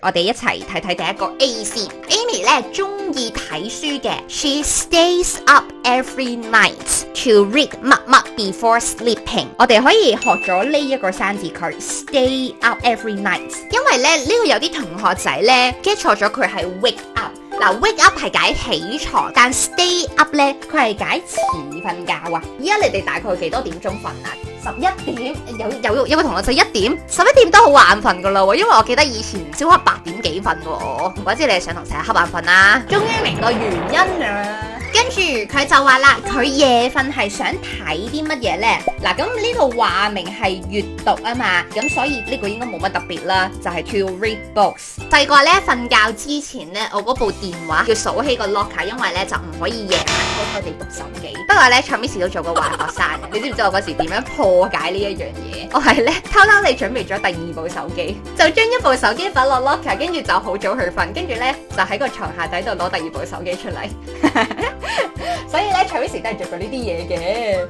我哋一齊睇睇第一個 A 先。Amy 咧中意睇書嘅 ，She stays up every night to read 乜乜 before sleeping。我哋可以學咗呢一個生字句 ，stay up every night， 因為咧呢個有啲同學仔咧 get 錯咗，佢係 wake up。嗱，wake up 係解起床，但 stay up 咧佢係解遲瞓覺啊。依家你哋大概幾多點鐘瞓啊？11點，有個同學仔1點，11點都好眼瞓噶啦喎，因為我記得以前小學8點幾瞓喎，唔怪之你係上堂成日瞌眼瞓啦。終於明個原因啦。跟住佢就話啦，佢夜瞓係想睇啲乜嘢呢？嗱，咁呢度話明係閱讀啊嘛，咁所以呢個應該冇乜特別啦，就係 to read books。細個呢瞓覺之前呢，我嗰部電話要數起個 locker，因為呢就唔可以夜晚偷偷地篤手機。不過呢，蔡 Miss 都做過壞學生，你知唔知我嗰時點樣破解呢一樣嘢？我係呢偷偷地準備咗第2部手機，就將一部手機擺落 locker，跟住就好早去瞓，跟住呢就喺個床下底度攞第2部手機出嚟。所以咧，蔡 Miss 都係做過呢啲嘢嘅。